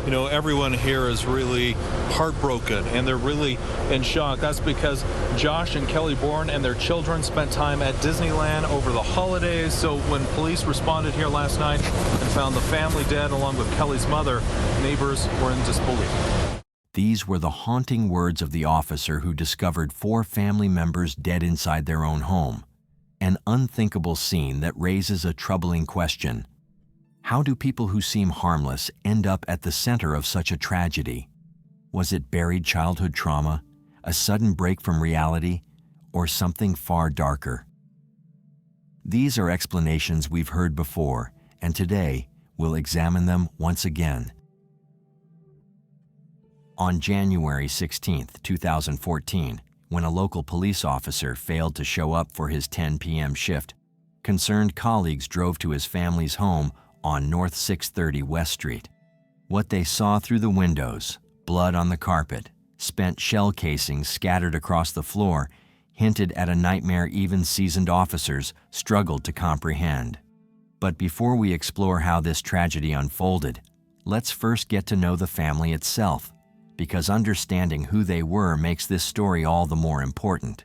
everyone here is really heartbroken and they're really in shock. That's because Josh and Kelly Boren and their children spent time at Disneyland over the holidays. So when police responded here last night and found the family dead along with Kelly's mother, neighbors were in disbelief. These were the haunting words of the officer who discovered 4 family members dead inside their own home. An unthinkable scene that raises a troubling question. How do people who seem harmless end up at the center of such a tragedy? Was it buried childhood trauma, a sudden break from reality, or something far darker? These are explanations we've heard before, and today we'll examine them once again. On January 16, 2014, when a local police officer failed to show up for his 10 p.m. shift, concerned colleagues drove to his family's home on North 630 West Street. What they saw through the windows, blood on the carpet, spent shell casings scattered across the floor, hinted at a nightmare even seasoned officers struggled to comprehend. But before we explore how this tragedy unfolded, let's first get to know the family itself, because understanding who they were makes this story all the more important.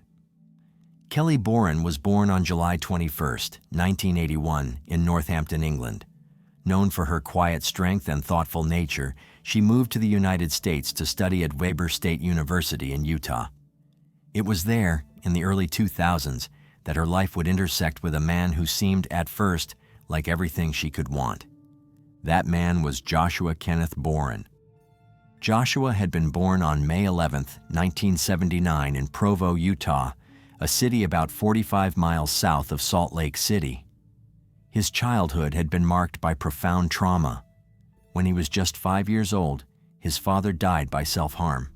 Kelly Boren was born on July 21, 1981, in Northampton, England. Known for her quiet strength and thoughtful nature, she moved to the United States to study at Weber State University in Utah. It was there, in the early 2000s, that her life would intersect with a man who seemed, at first, like everything she could want. That man was Joshua Kenneth Boren. Joshua had been born on May 11, 1979 in Provo, Utah, a city about 45 miles south of Salt Lake City. His childhood had been marked by profound trauma. When he was just 5 years old, his father died by self-harm.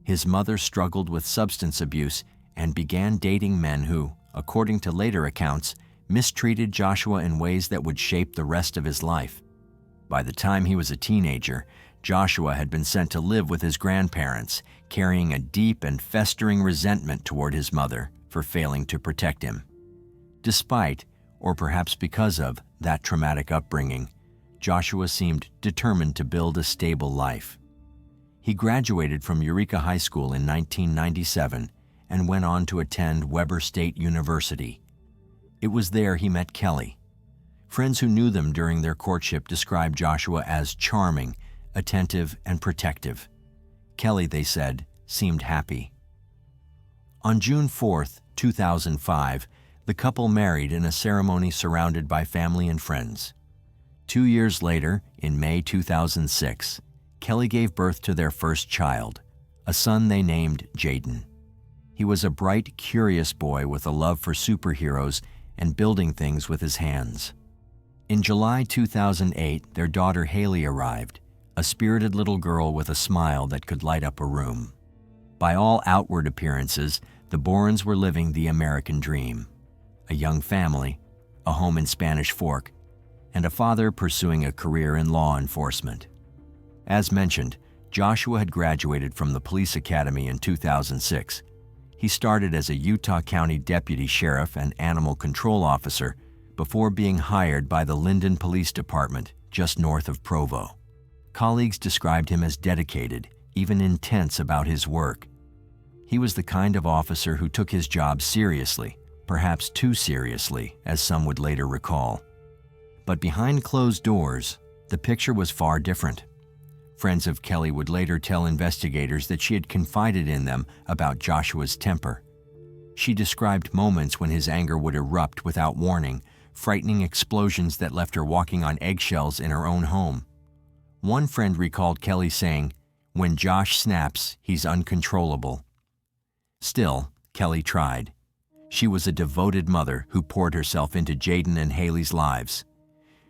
His mother struggled with substance abuse and began dating men who, according to later accounts, mistreated Joshua in ways that would shape the rest of his life. By the time he was a teenager, Joshua had been sent to live with his grandparents, carrying a deep and festering resentment toward his mother for failing to protect him. Despite, or perhaps because of, that traumatic upbringing, Joshua seemed determined to build a stable life. He graduated from Eureka High School in 1997 and went on to attend Weber State University. It was there he met Kelly. Friends who knew them during their courtship described Joshua as charming, attentive, and protective. Kelly, they said, seemed happy. On June 4, 2005, the couple married in a ceremony surrounded by family and friends. 2 years later, in May 2006, Kelly gave birth to their first child, a son they named Jaden. He was a bright, curious boy with a love for superheroes and building things with his hands. In July 2008, their daughter Haley arrived, a spirited little girl with a smile that could light up a room. By all outward appearances, the Borens were living the American dream. A young family, a home in Spanish Fork, and a father pursuing a career in law enforcement. As mentioned, Joshua had graduated from the police academy in 2006. He started as a Utah County deputy sheriff and animal control officer before being hired by the Linden Police Department just north of Provo. Colleagues described him as dedicated, even intense about his work. He was the kind of officer who took his job seriously, perhaps too seriously, as some would later recall. But behind closed doors, the picture was far different. Friends of Kelly would later tell investigators that she had confided in them about Joshua's temper. She described moments when his anger would erupt without warning, frightening explosions that left her walking on eggshells in her own home. One friend recalled Kelly saying, "When Josh snaps, he's uncontrollable." Still, Kelly tried. She was a devoted mother who poured herself into Jaden and Haley's lives.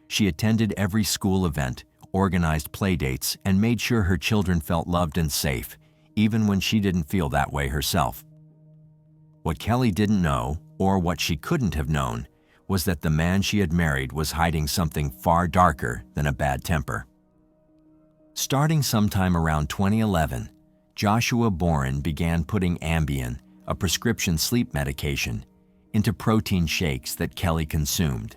She attended every school event, organized playdates, and made sure her children felt loved and safe, even when she didn't feel that way herself. What Kelly didn't know, or what she couldn't have known, was that the man she had married was hiding something far darker than a bad temper. Starting sometime around 2011, Joshua Boren began putting Ambien, a prescription sleep medication, into protein shakes that Kelly consumed.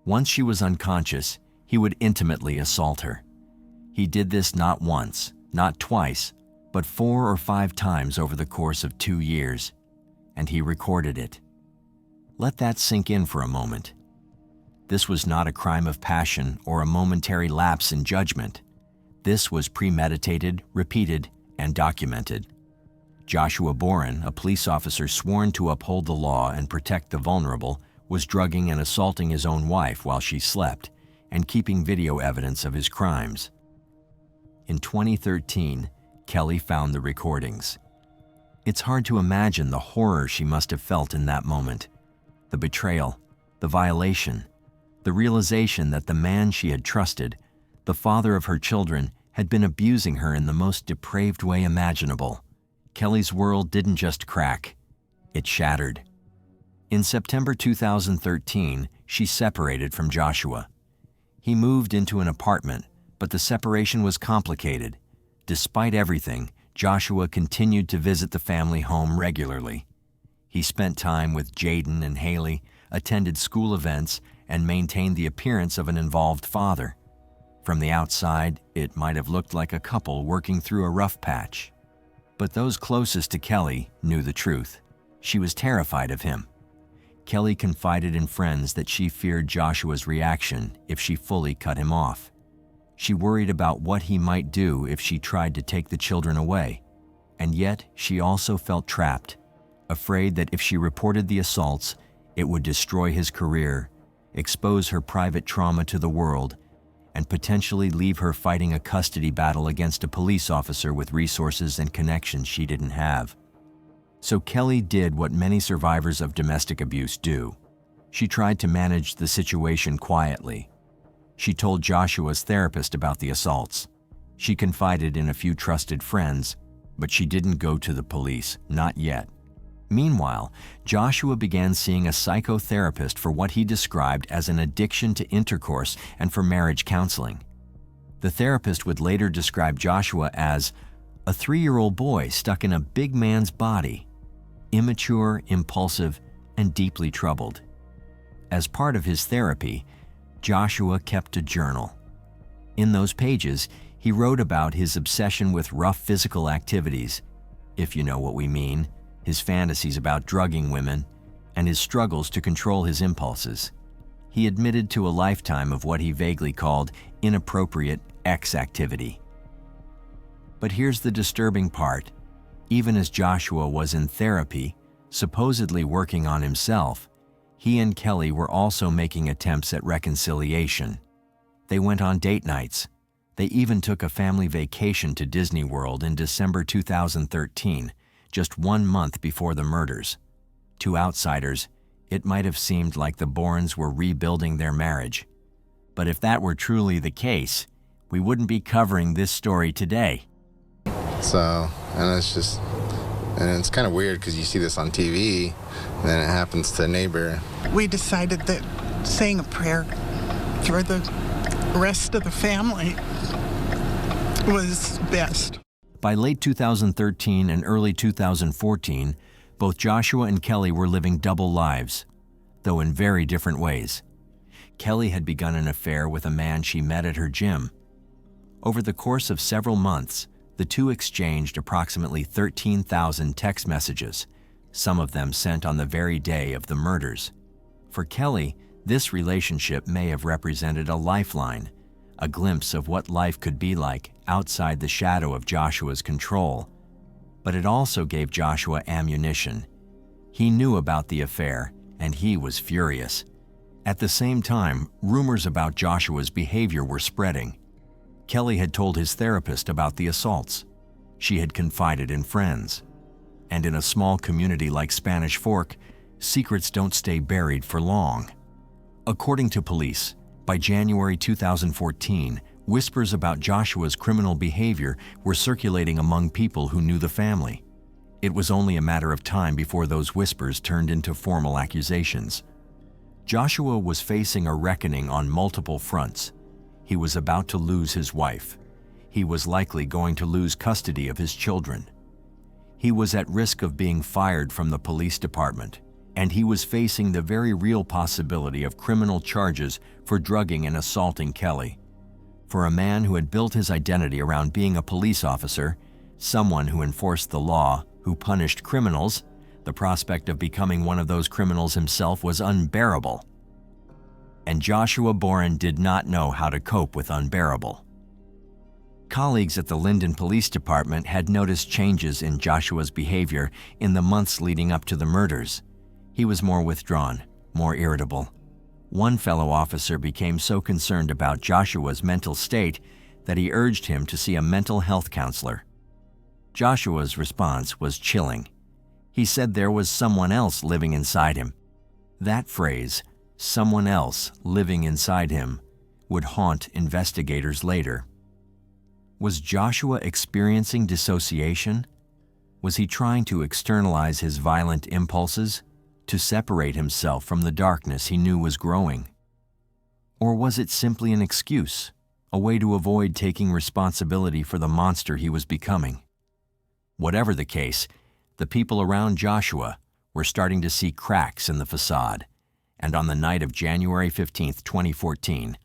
Once she was unconscious, he would intimately assault her. He did this not once, not twice, but 4 or 5 times over the course of 2 years, and he recorded it. Let that sink in for a moment. This was not a crime of passion or a momentary lapse in judgment. This was premeditated, repeated, and documented. Joshua Boren, a police officer sworn to uphold the law and protect the vulnerable, was drugging and assaulting his own wife while she slept and keeping video evidence of his crimes. In 2013, Kelly found the recordings. It's hard to imagine the horror she must have felt in that moment. The betrayal, the violation, the realization that the man she had trusted, the father of her children, had been abusing her in the most depraved way imaginable. Kelly's world didn't just crack, it shattered. In September 2013, she separated from Joshua. He moved into an apartment, but the separation was complicated. Despite everything, Joshua continued to visit the family home regularly. He spent time with Jaden and Haley, attended school events, and maintained the appearance of an involved father. From the outside, it might have looked like a couple working through a rough patch. But those closest to Kelly knew the truth. She was terrified of him. Kelly confided in friends that she feared Joshua's reaction if she fully cut him off. She worried about what he might do if she tried to take the children away. And yet, she also felt trapped, afraid that if she reported the assaults, it would destroy his career, expose her private trauma to the world, and potentially leave her fighting a custody battle against a police officer with resources and connections she didn't have. So Kelly did what many survivors of domestic abuse do. She tried to manage the situation quietly. She told Joshua's therapist about the assaults. She confided in a few trusted friends, but she didn't go to the police, not yet. Meanwhile, Joshua began seeing a psychotherapist for what he described as an addiction to intercourse and for marriage counseling. The therapist would later describe Joshua as a 3-year-old boy stuck in a big man's body, immature, impulsive, and deeply troubled. As part of his therapy, Joshua kept a journal. In those pages, he wrote about his obsession with rough physical activities, if you know what we mean, his fantasies about drugging women, and his struggles to control his impulses. He admitted to a lifetime of what he vaguely called inappropriate X activity. But here's the disturbing part. Even as Joshua was in therapy, supposedly working on himself, he and Kelly were also making attempts at reconciliation. They went on date nights. They even took a family vacation to Disney World in December 2013, just 1 month before the murders. To outsiders, it might have seemed like the Bornes were rebuilding their marriage. But if that were truly the case, we wouldn't be covering this story today. So, and it's kind of weird because you see this on TV, and then it happens to a neighbor. We decided that saying a prayer for the rest of the family was best. By late 2013 and early 2014, both Joshua and Kelly were living double lives, though in very different ways. Kelly had begun an affair with a man she met at her gym. Over the course of several months, the two exchanged approximately 13,000 text messages, some of them sent on the very day of the murders. For Kelly, this relationship may have represented a lifeline, a glimpse of what life could be like outside the shadow of Joshua's control. But it also gave Joshua ammunition. He knew about the affair, and he was furious. At the same time, rumors about Joshua's behavior were spreading. Kelly had told his therapist about the assaults. She had confided in friends. And in a small community like Spanish Fork, secrets don't stay buried for long. According to police, by January 2014, whispers about Joshua's criminal behavior were circulating among people who knew the family. It was only a matter of time before those whispers turned into formal accusations. Joshua was facing a reckoning on multiple fronts. He was about to lose his wife. He was likely going to lose custody of his children. He was at risk of being fired from the police department, and he was facing the very real possibility of criminal charges for drugging and assaulting Kelly. For a man who had built his identity around being a police officer, someone who enforced the law, who punished criminals, the prospect of becoming one of those criminals himself was unbearable. And Joshua Boren did not know how to cope with unbearable. Colleagues at the Linden Police Department had noticed changes in Joshua's behavior in the months leading up to the murders. He was more withdrawn, more irritable. One fellow officer became so concerned about Joshua's mental state that he urged him to see a mental health counselor. Joshua's response was chilling. He said there was someone else living inside him. That phrase, someone else living inside him, would haunt investigators later. Was Joshua experiencing dissociation? Was he trying to externalize his violent impulses, to separate himself from the darkness he knew was growing? Or was it simply an excuse, a way to avoid taking responsibility for the monster he was becoming? Whatever the case, the people around Joshua were starting to see cracks in the facade, and on the night of January 15, 2014,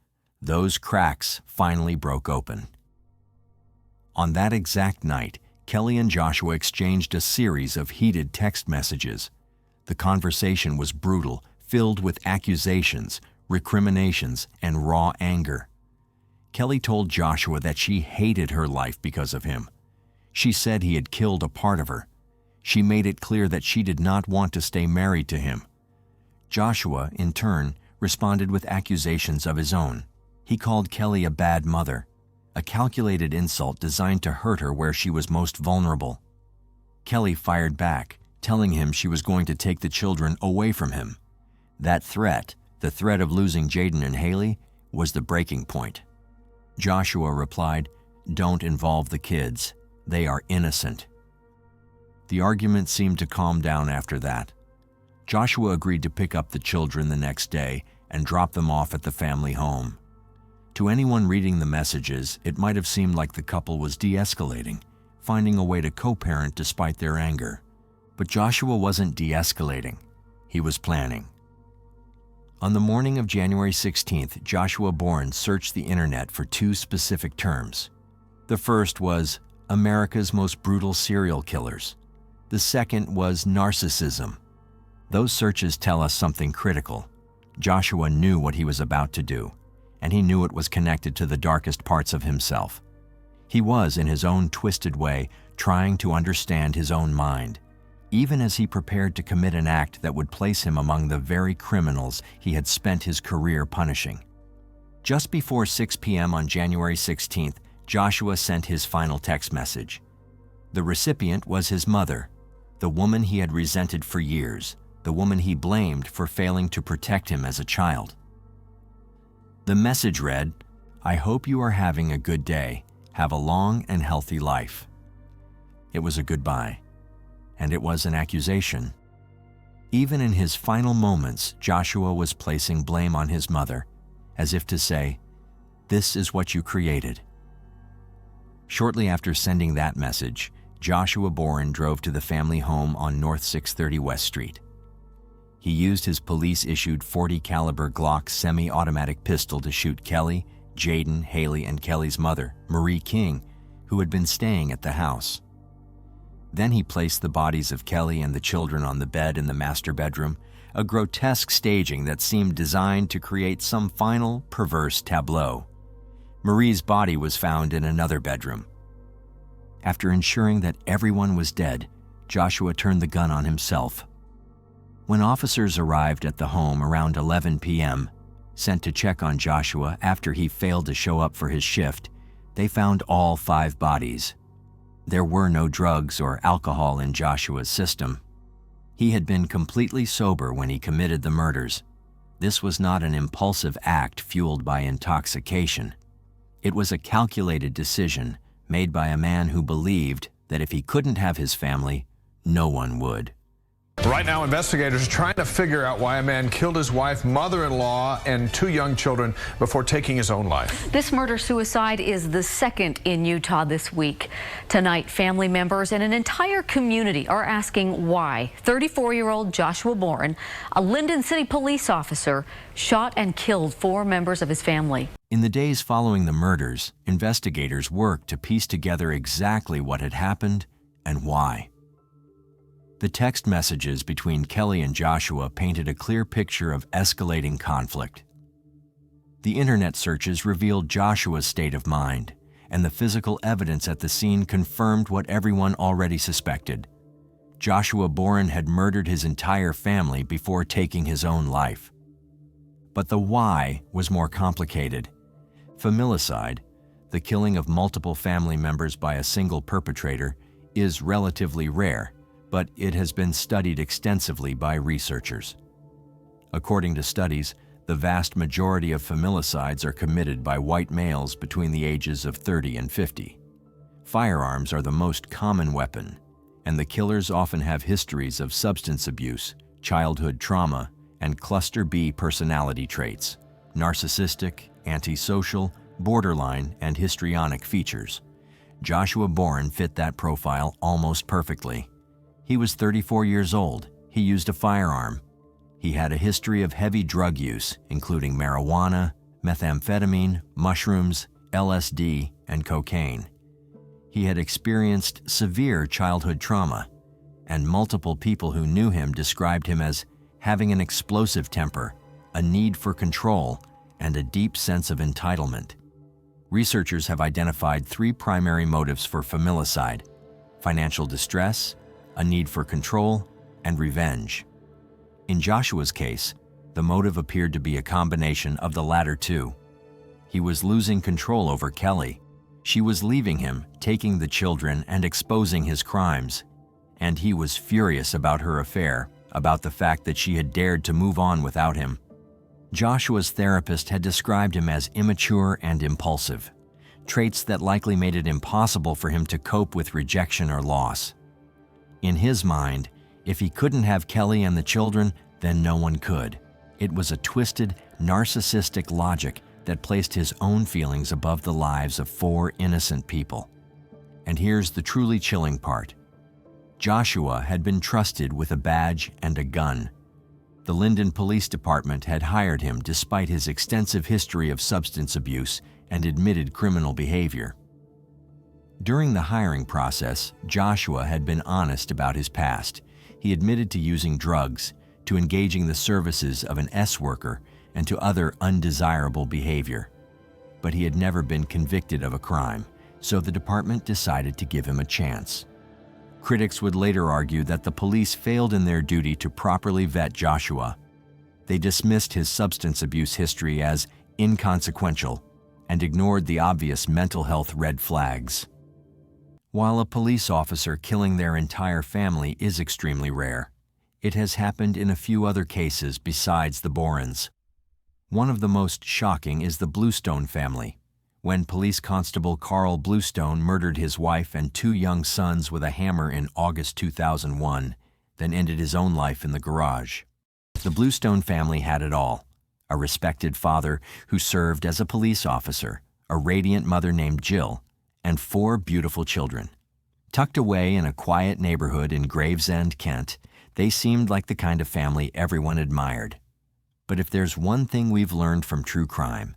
those cracks finally broke open. On that exact night, Kelly and Joshua exchanged a series of heated text messages. The conversation was brutal, filled with accusations, recriminations, and raw anger. Kelly told Joshua that she hated her life because of him. She said he had killed a part of her. She made it clear that she did not want to stay married to him. Joshua, in turn, responded with accusations of his own. He called Kelly a bad mother, a calculated insult designed to hurt her where she was most vulnerable. Kelly fired back, telling him she was going to take the children away from him. That threat, the threat of losing Jaden and Haley, was the breaking point. Joshua replied, "Don't involve the kids. They are innocent." The argument seemed to calm down after that. Joshua agreed to pick up the children the next day and drop them off at the family home. To anyone reading the messages, it might have seemed like the couple was de-escalating, finding a way to co-parent despite their anger. But Joshua wasn't de-escalating. He was planning. On the morning of January 16th, Joshua Boren searched the internet for two specific terms. The first was America's most brutal serial killers. The second was narcissism. Those searches tell us something critical. Joshua knew what he was about to do, and he knew it was connected to the darkest parts of himself. He was, in his own twisted way, trying to understand his own mind, even as he prepared to commit an act that would place him among the very criminals he had spent his career punishing. Just before 6 p.m. on January 16th, Joshua sent his final text message. The recipient was his mother, the woman he had resented for years, the woman he blamed for failing to protect him as a child. The message read, "I hope you are having a good day. Have a long and healthy life." It was a goodbye, and it was an accusation. Even in his final moments, Joshua was placing blame on his mother, as if to say, "This is what you created." Shortly after sending that message, Joshua Boren drove to the family home on North 630 West Street. He used his police-issued .40 caliber Glock semi-automatic pistol to shoot Kelly, Jaden, Haley, and Kelly's mother, Marie King, who had been staying at the house. Then he placed the bodies of Kelly and the children on the bed in the master bedroom, a grotesque staging that seemed designed to create some final, perverse tableau. Marie's body was found in another bedroom. After ensuring that everyone was dead, Joshua turned the gun on himself. When officers arrived at the home around 11 p.m., sent to check on Joshua after he failed to show up for his shift, they found all 5 bodies. There were no drugs or alcohol in Joshua's system. He had been completely sober when he committed the murders. This was not an impulsive act fueled by intoxication. It was a calculated decision made by a man who believed that if he couldn't have his family, no one would. Right now, investigators are trying to figure out why a man killed his wife, mother-in-law, and 2 young children before taking his own life. This murder-suicide is the second in Utah this week. Tonight, family members and an entire community are asking why 34-year-old Joshua Boren, a Linden City police officer, shot and killed 4 members of his family. In the days following the murders, investigators worked to piece together exactly what had happened and why. The text messages between Kelly and Joshua painted a clear picture of escalating conflict. The internet searches revealed Joshua's state of mind, and the physical evidence at the scene confirmed what everyone already suspected. Joshua Boren had murdered his entire family before taking his own life. But the why was more complicated. Familicide, the killing of multiple family members by a single perpetrator, is relatively rare, but it has been studied extensively by researchers. According to studies, the vast majority of familicides are committed by white males between the ages of 30 and 50. Firearms are the most common weapon, and the killers often have histories of substance abuse, childhood trauma, and cluster B personality traits, narcissistic, antisocial, borderline, and histrionic features. Joshua Boren fit that profile almost perfectly. He was 34 years old. He used a firearm. He had a history of heavy drug use, including marijuana, methamphetamine, mushrooms, LSD, and cocaine. He had experienced severe childhood trauma, and multiple people who knew him described him as having an explosive temper, a need for control, and a deep sense of entitlement. Researchers have identified 3 primary motives for familicide: financial distress, a need for control, and revenge. In Joshua's case, the motive appeared to be a combination of the latter 2. He was losing control over Kelly. She was leaving him, taking the children, and exposing his crimes. And he was furious about her affair, about the fact that she had dared to move on without him. Joshua's therapist had described him as immature and impulsive, traits that likely made it impossible for him to cope with rejection or loss. In his mind, if he couldn't have Kelly and the children, then no one could. It was a twisted, narcissistic logic that placed his own feelings above the lives of 4 innocent people. And here's the truly chilling part. Joshua had been trusted with a badge and a gun. The Linden Police Department had hired him despite his extensive history of substance abuse and admitted criminal behavior. During the hiring process, Joshua had been honest about his past. He admitted to using drugs, to engaging the services of an S-worker, and to other undesirable behavior. But he had never been convicted of a crime, so the department decided to give him a chance. Critics would later argue that the police failed in their duty to properly vet Joshua. They dismissed his substance abuse history as inconsequential and ignored the obvious mental health red flags. While a police officer killing their entire family is extremely rare, it has happened in a few other cases besides the Borens. One of the most shocking is the Bluestone family, when police constable Carl Bluestone murdered his wife and 2 young sons with a hammer in August 2001, then ended his own life in the garage. The Bluestone family had it all: a respected father who served as a police officer, a radiant mother named Jill, and 4 beautiful children. Tucked away in a quiet neighborhood in Gravesend, Kent, they seemed like the kind of family everyone admired. But if there's one thing we've learned from true crime,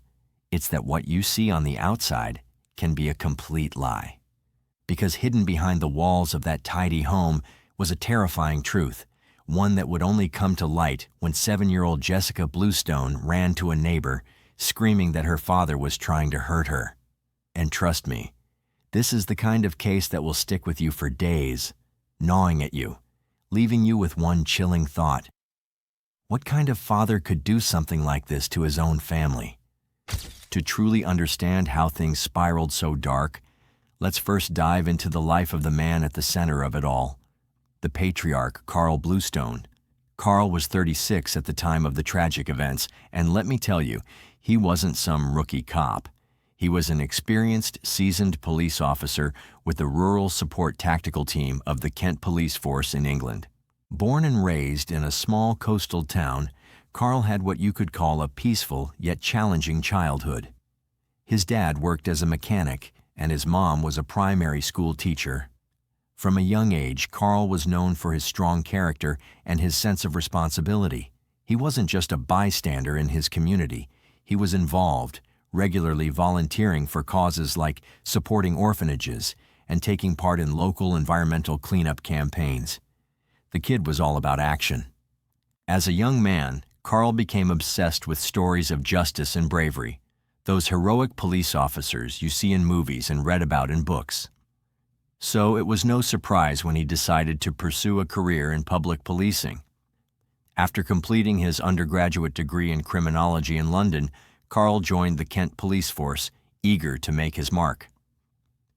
it's that what you see on the outside can be a complete lie. Because hidden behind the walls of that tidy home was a terrifying truth, one that would only come to light when 7-year-old Jessica Bluestone ran to a neighbor, screaming that her father was trying to hurt her. And trust me, this is the kind of case that will stick with you for days, gnawing at you, leaving you with one chilling thought. What kind of father could do something like this to his own family? To truly understand how things spiraled so dark, let's first dive into the life of the man at the center of it all, the patriarch Carl Bluestone. Carl was 36 at the time of the tragic events, and let me tell you, he wasn't some rookie cop. He was an experienced, seasoned police officer with the Rural Support Tactical Team of the Kent Police Force in England. Born and raised in a small coastal town, Carl had what you could call a peaceful yet challenging childhood. His dad worked as a mechanic, and his mom was a primary school teacher. From a young age, Carl was known for his strong character and his sense of responsibility. He wasn't just a bystander in his community. He was involved, regularly volunteering for causes like supporting orphanages and taking part in local environmental cleanup campaigns. The kid was all about action. As a young man, Carl became obsessed with stories of justice and bravery, those heroic police officers you see in movies and read about in books. So it was no surprise when he decided to pursue a career in public policing. After completing his undergraduate degree in criminology in London, Carl joined the Kent Police Force, eager to make his mark.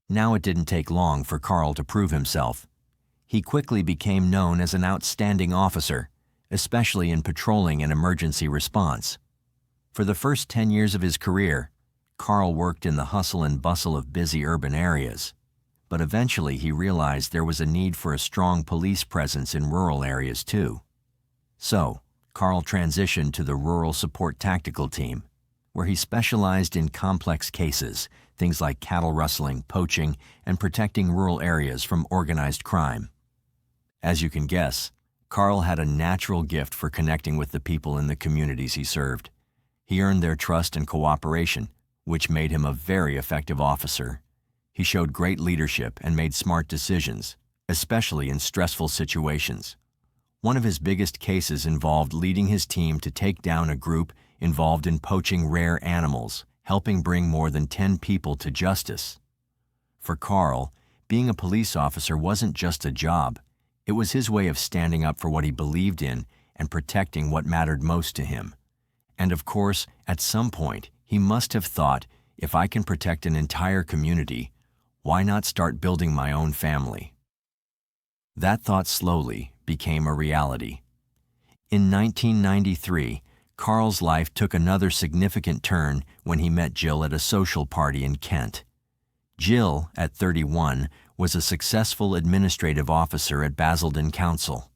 Now it didn't take long for Carl to prove himself. He quickly became known as an outstanding officer, especially in patrolling and emergency response. For the first 10 years of his career, Carl worked in the hustle and bustle of busy urban areas. But eventually he realized there was a need for a strong police presence in rural areas too. So, Carl transitioned to the Rural Support Tactical Team, where he specialized in complex cases, things like cattle rustling, poaching, and protecting rural areas from organized crime. As you can guess, Carl had a natural gift for connecting with the people in the communities he served. He earned their trust and cooperation, which made him a very effective officer. He showed great leadership and made smart decisions, especially in stressful situations. One of his biggest cases involved leading his team to take down a group involved in poaching rare animals, helping bring more than 10 people to justice. For Carl, being a police officer wasn't just a job. It was his way of standing up for what he believed in and protecting what mattered most to him. And of course, at some point, he must have thought, if I can protect an entire community, why not start building my own family? That thought slowly became a reality. In 1993, Carl's life took another significant turn when he met Jill at a social party in Kent. Jill, at 31, was a successful administrative officer at Basildon Council.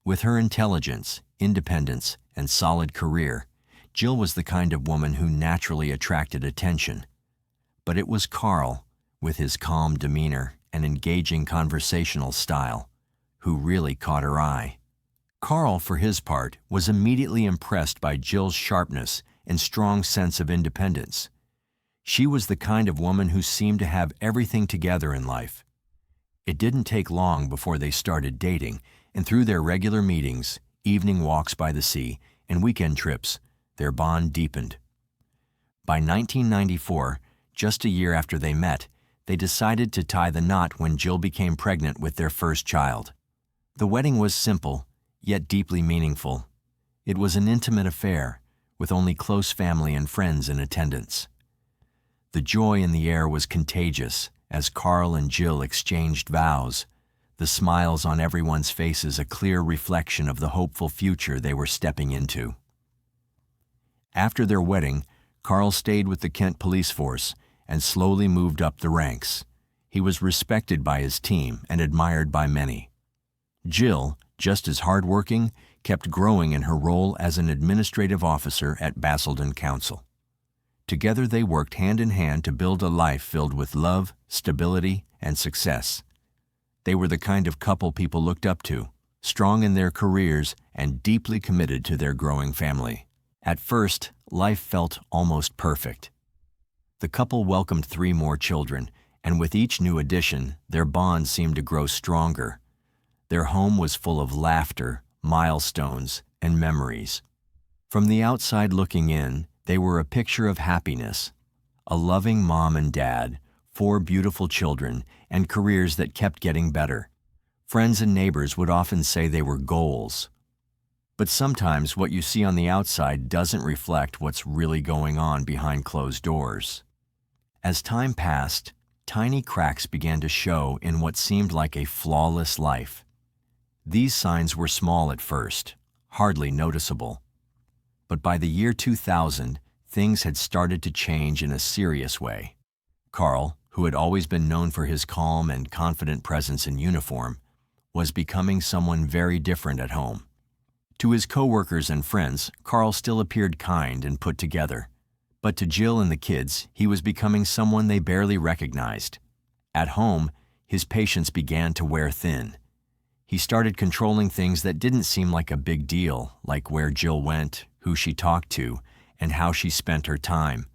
With her intelligence, independence, and solid career, Jill was the kind of woman who naturally attracted attention. But it was Carl, with his calm demeanor and engaging conversational style, who really caught her eye. Carl, for his part, was immediately impressed by Jill's sharpness and strong sense of independence. She was the kind of woman who seemed to have everything together in life. It didn't take long before they started dating, and through their regular meetings, evening walks by the sea, and weekend trips, their bond deepened. By 1994, just a year after they met, they decided to tie the knot when Jill became pregnant with their first child. The wedding was simple, yet deeply meaningful. It was an intimate affair, with only close family and friends in attendance. The joy in the air was contagious as Carl and Jill exchanged vows, the smiles on everyone's faces a clear reflection of the hopeful future they were stepping into. After their wedding, Carl stayed with the Kent Police Force and slowly moved up the ranks. He was respected by his team and admired by many. Jill, just as hardworking, kept growing in her role as an administrative officer at Basildon Council. Together they worked hand in hand to build a life filled with love, stability, and success. They were the kind of couple people looked up to, strong in their careers and deeply committed to their growing family. At first, life felt almost perfect. The couple welcomed 3 more children, and with each new addition, their bond seemed to grow stronger. Their home was full of laughter, milestones, and memories. From the outside looking in, they were a picture of happiness. A loving mom and dad, 4 beautiful children, and careers that kept getting better. Friends and neighbors would often say they were goals. But sometimes what you see on the outside doesn't reflect what's really going on behind closed doors. As time passed, tiny cracks began to show in what seemed like a flawless life. These signs were small at first, hardly noticeable. But by the year 2000, things had started to change in a serious way. Carl, who had always been known for his calm and confident presence in uniform, was becoming someone very different at home. To his coworkers and friends, Carl still appeared kind and put together. But to Jill and the kids, he was becoming someone they barely recognized. At home, his patience began to wear thin. He started controlling things that didn't seem like a big deal, like where Jill went, who she talked to, and how she spent her time.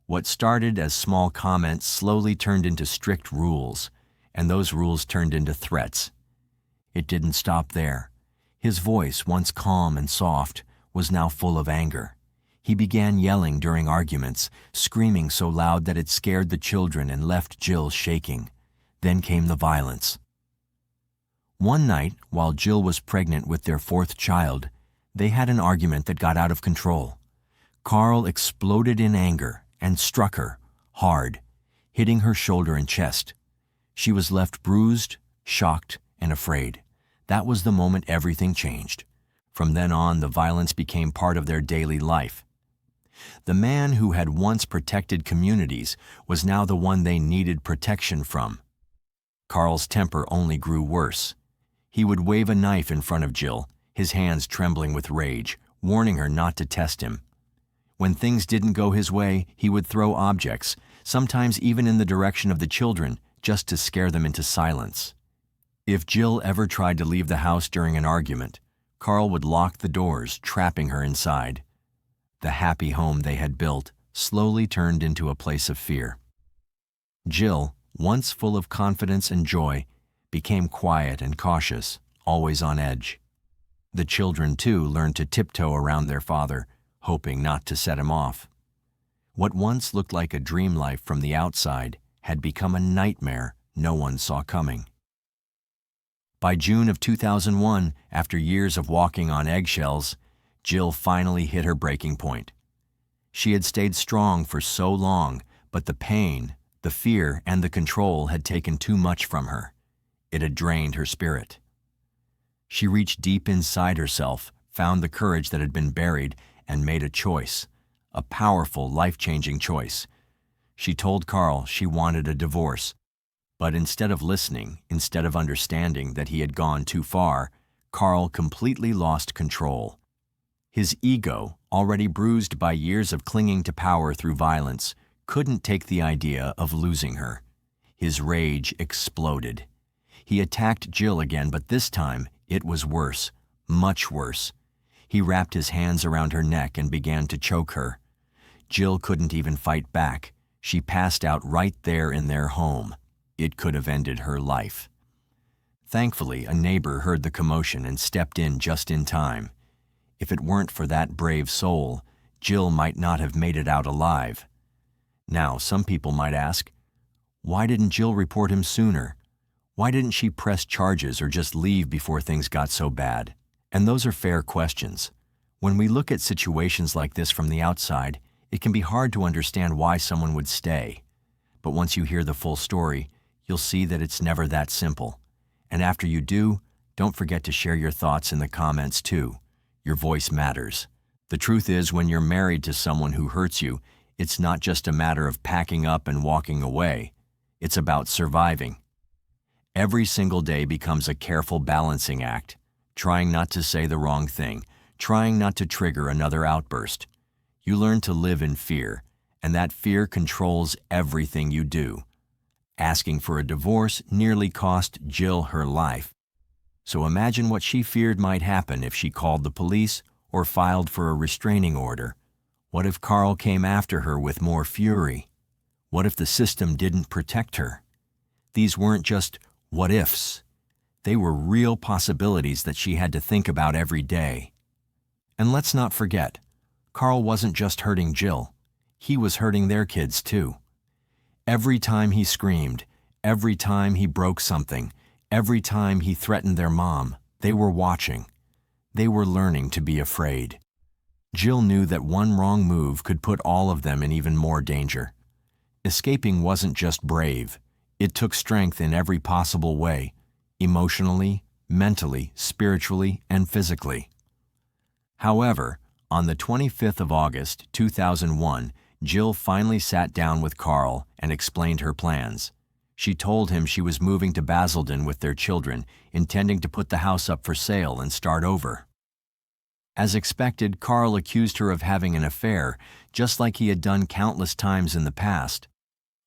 What started as small comments slowly turned into strict rules, and those rules turned into threats. It didn't stop there. His voice, once calm and soft, was now full of anger. He began yelling during arguments, screaming so loud that it scared the children and left Jill shaking. Then came the violence. One night, while Jill was pregnant with their fourth child, they had an argument that got out of control. Carl exploded in anger and struck her, hard, hitting her shoulder and chest. She was left bruised, shocked, and afraid. That was the moment everything changed. From then on, the violence became part of their daily life. The man who had once protected communities was now the one they needed protection from. Carl's temper only grew worse. He would wave a knife in front of Jill, his hands trembling with rage, warning her not to test him. When things didn't go his way, he would throw objects, sometimes even in the direction of the children, just to scare them into silence. If Jill ever tried to leave the house during an argument, Carl would lock the doors, trapping her inside. The happy home they had built slowly turned into a place of fear. Jill, once full of confidence and joy, became quiet and cautious, always on edge. The children, too, learned to tiptoe around their father, hoping not to set him off. What once looked like a dream life from the outside had become a nightmare no one saw coming. By June of 2001, after years of walking on eggshells, Jill finally hit her breaking point. She had stayed strong for so long, but the pain, the fear, and the control had taken too much from her. It had drained her spirit. She reached deep inside herself, found the courage that had been buried, and made a choice, a powerful, life-changing choice. She told Carl she wanted a divorce, but instead of listening, instead of understanding that he had gone too far, Carl completely lost control. His ego, already bruised by years of clinging to power through violence, couldn't take the idea of losing her. His rage exploded. He attacked Jill again, but this time it was worse, much worse. He wrapped his hands around her neck and began to choke her. Jill couldn't even fight back. She passed out right there in their home. It could have ended her life. Thankfully, a neighbor heard the commotion and stepped in just in time. If it weren't for that brave soul, Jill might not have made it out alive. Now, some people might ask, why didn't Jill report him sooner? Why didn't she press charges or just leave before things got so bad? And those are fair questions. When we look at situations like this from the outside, it can be hard to understand why someone would stay. But once you hear the full story, you'll see that it's never that simple. And after you do, don't forget to share your thoughts in the comments too. Your voice matters. The truth is, when you're married to someone who hurts you, it's not just a matter of packing up and walking away. It's about surviving. Every single day becomes a careful balancing act, trying not to say the wrong thing, trying not to trigger another outburst. You learn to live in fear, and that fear controls everything you do. Asking for a divorce nearly cost Jill her life. So imagine what she feared might happen if she called the police or filed for a restraining order. What if Carl came after her with more fury? What if the system didn't protect her? These weren't just what ifs. They were real possibilities that she had to think about every day. And let's not forget, Carl wasn't just hurting Jill. He was hurting their kids too. Every time he screamed, every time he broke something, every time he threatened their mom, they were watching. They were learning to be afraid. Jill knew that one wrong move could put all of them in even more danger. Escaping wasn't just brave. It took strength in every possible way, emotionally, mentally, spiritually, and physically. However, on the 25th of August, 2001, Jill finally sat down with Carl and explained her plans. She told him she was moving to Basildon with their children, intending to put the house up for sale and start over. As expected, Carl accused her of having an affair, just like he had done countless times in the past.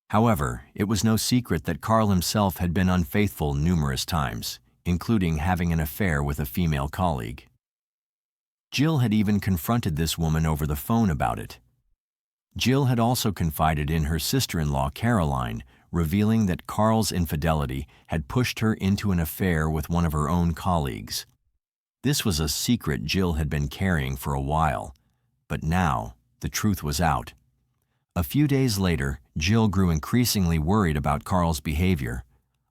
However, it was no secret that Carl himself had been unfaithful numerous times, including having an affair with a female colleague. Jill had even confronted this woman over the phone about it. Jill had also confided in her sister-in-law, Caroline, revealing that Carl's infidelity had pushed her into an affair with one of her own colleagues. This was a secret Jill had been carrying for a while, but now the truth was out. A few days later, Jill grew increasingly worried about Carl's behavior.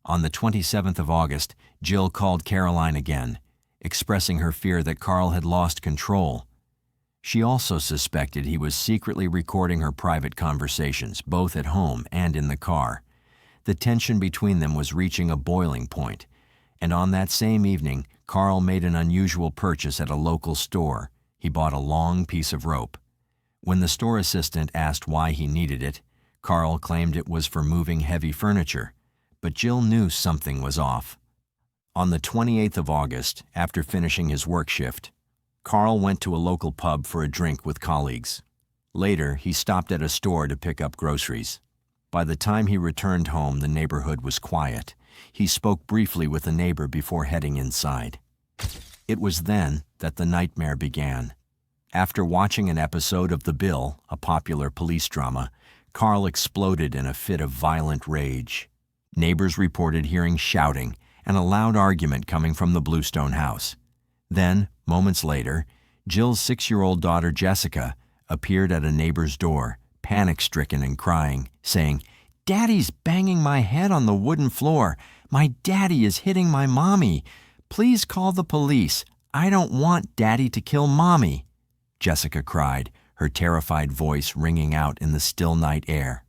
On the 27th of August, Jill called Caroline again, expressing her fear that Carl had lost control. She also suspected he was secretly recording her private conversations, both at home and in the car. The tension between them was reaching a boiling point, and on that same evening, Carl made an unusual purchase at a local store. He bought a long piece of rope. When the store assistant asked why he needed it, Carl claimed it was for moving heavy furniture, but Jill knew something was off. On the 28th of August, after finishing his work shift, Carl went to a local pub for a drink with colleagues. Later, he stopped at a store to pick up groceries. By the time he returned home, the neighborhood was quiet. He spoke briefly with a neighbor before heading inside. It was then that the nightmare began. After watching an episode of The Bill, a popular police drama, Carl exploded in a fit of violent rage. Neighbors reported hearing shouting and a loud argument coming from the Bluestone house. Then, moments later, Jill's 6-year-old daughter Jessica appeared at a neighbor's door, panic-stricken and crying, saying, "Daddy's banging my head on the wooden floor. My daddy is hitting my mommy. Please call the police. I don't want Daddy to kill Mommy," Jessica cried, her terrified voice ringing out in the still night air.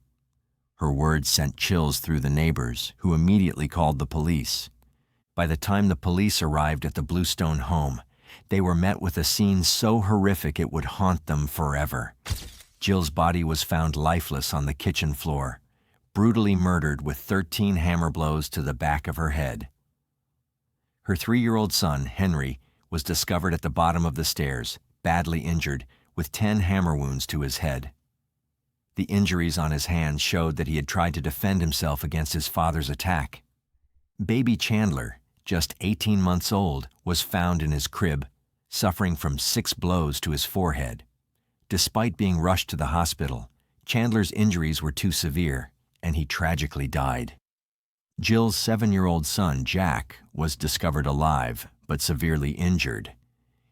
Her words sent chills through the neighbors, who immediately called the police. By the time the police arrived at the Bluestone home, they were met with a scene so horrific it would haunt them forever. Jill's body was found lifeless on the kitchen floor, brutally murdered with 13 hammer blows to the back of her head. Her 3-year-old son, Henry, was discovered at the bottom of the stairs, badly injured, with 10 hammer wounds to his head. The injuries on his hands showed that he had tried to defend himself against his father's attack. Baby Chandler, just 18 months old, was found in his crib, suffering from 6 blows to his forehead. Despite being rushed to the hospital, Chandler's injuries were too severe, and he tragically died. Jill's 7-year-old son, Jack, was discovered alive, but severely injured.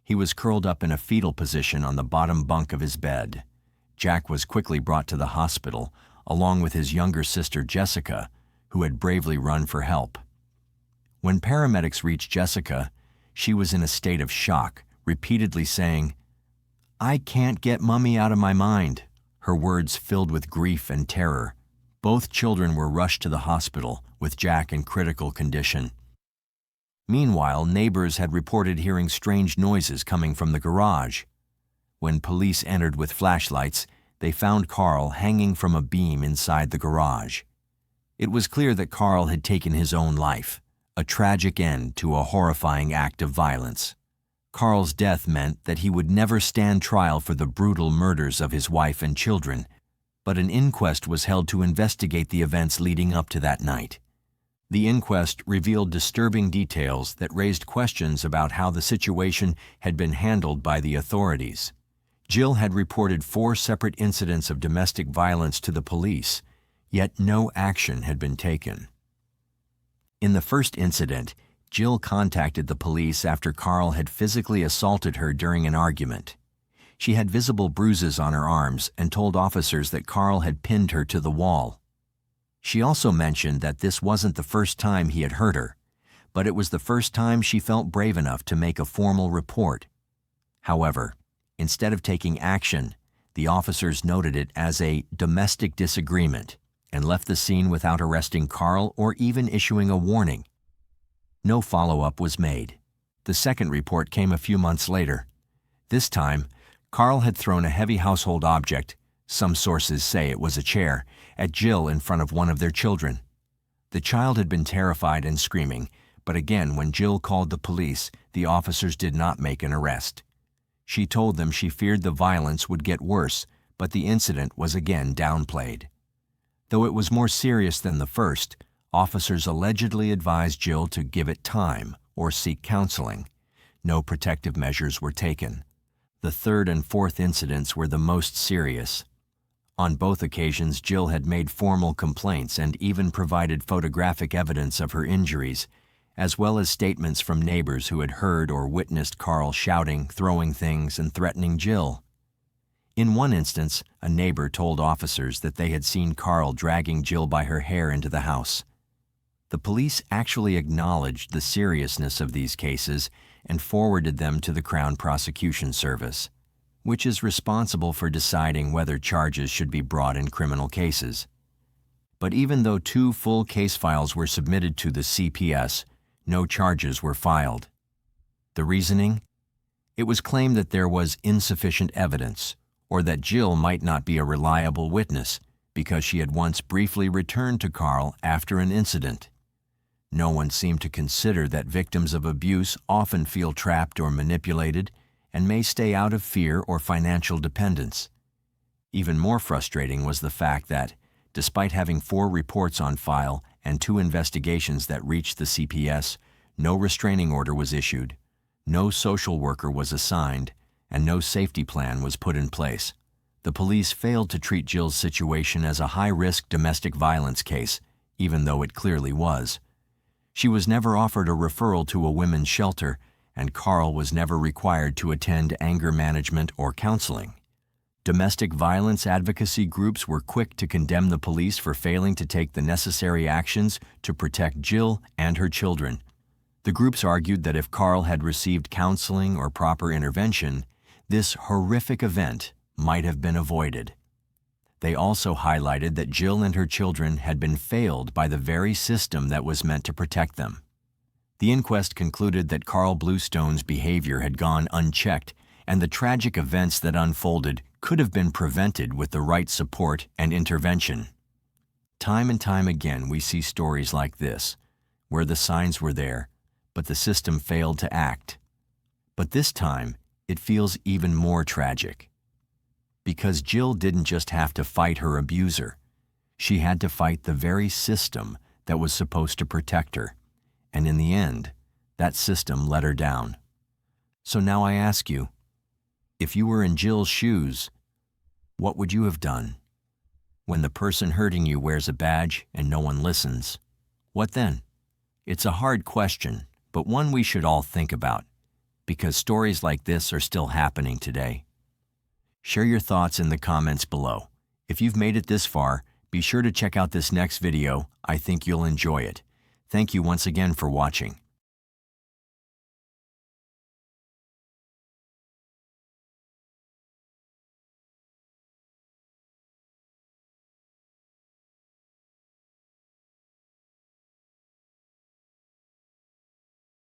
He was curled up in a fetal position on the bottom bunk of his bed. Jack was quickly brought to the hospital, along with his younger sister, Jessica, who had bravely run for help. When paramedics reached Jessica, she was in a state of shock, repeatedly saying, "I can't get Mommy out of my mind," her words filled with grief and terror. Both children were rushed to the hospital, with Jack in critical condition. Meanwhile, neighbors had reported hearing strange noises coming from the garage. When police entered with flashlights, they found Carl hanging from a beam inside the garage. It was clear that Carl had taken his own life, a tragic end to a horrifying act of violence. Carl's death meant that he would never stand trial for the brutal murders of his wife and children, but an inquest was held to investigate the events leading up to that night. The inquest revealed disturbing details that raised questions about how the situation had been handled by the authorities. Jill had reported 4 separate incidents of domestic violence to the police, yet no action had been taken. In the first incident, Jill contacted the police after Carl had physically assaulted her during an argument. She had visible bruises on her arms and told officers that Carl had pinned her to the wall. She also mentioned that this wasn't the first time he had hurt her, but it was the first time she felt brave enough to make a formal report. However, instead of taking action, the officers noted it as a domestic disagreement and left the scene without arresting Carl or even issuing a warning. No follow-up was made. The second report came a few months later. This time, Carl had thrown a heavy household object, some sources say it was a chair, at Jill in front of one of their children. The child had been terrified and screaming, but again, when Jill called the police, the officers did not make an arrest. She told them she feared the violence would get worse, but the incident was again downplayed. Though it was more serious than the first, officers allegedly advised Jill to give it time or seek counseling. No protective measures were taken. The third and fourth incidents were the most serious. On both occasions, Jill had made formal complaints and even provided photographic evidence of her injuries, as well as statements from neighbors who had heard or witnessed Carl shouting, throwing things, and threatening Jill. In one instance, a neighbor told officers that they had seen Carl dragging Jill by her hair into the house. The police actually acknowledged the seriousness of these cases and forwarded them to the Crown Prosecution Service, which is responsible for deciding whether charges should be brought in criminal cases. But even though 2 full case files were submitted to the CPS, no charges were filed. The reasoning? It was claimed that there was insufficient evidence, or that Jill might not be a reliable witness because she had once briefly returned to Carl after an incident. No one seemed to consider that victims of abuse often feel trapped or manipulated and may stay out of fear or financial dependence. Even more frustrating was the fact that, despite having 4 reports on file and 2 investigations that reached the CPS, no restraining order was issued, no social worker was assigned, and no safety plan was put in place. The police failed to treat Jill's situation as a high-risk domestic violence case, even though it clearly was. She was never offered a referral to a women's shelter, and Carl was never required to attend anger management or counseling. Domestic violence advocacy groups were quick to condemn the police for failing to take the necessary actions to protect Jill and her children. The groups argued that if Carl had received counseling or proper intervention, this horrific event might have been avoided. They also highlighted that Jill and her children had been failed by the very system that was meant to protect them. The inquest concluded that Carl Bluestone's behavior had gone unchecked, and the tragic events that unfolded could have been prevented with the right support and intervention. Time and time again, we see stories like this, where the signs were there, but the system failed to act. But this time, it feels even more tragic. Because Jill didn't just have to fight her abuser. She had to fight the very system that was supposed to protect her. And in the end, that system let her down. So now I ask you, if you were in Jill's shoes, what would you have done? When the person hurting you wears a badge and no one listens, what then? It's a hard question, but one we should all think about, because stories like this are still happening today. Share your thoughts in the comments below. If you've made it this far, be sure to check out this next video. I think you'll enjoy it. Thank you once again for watching.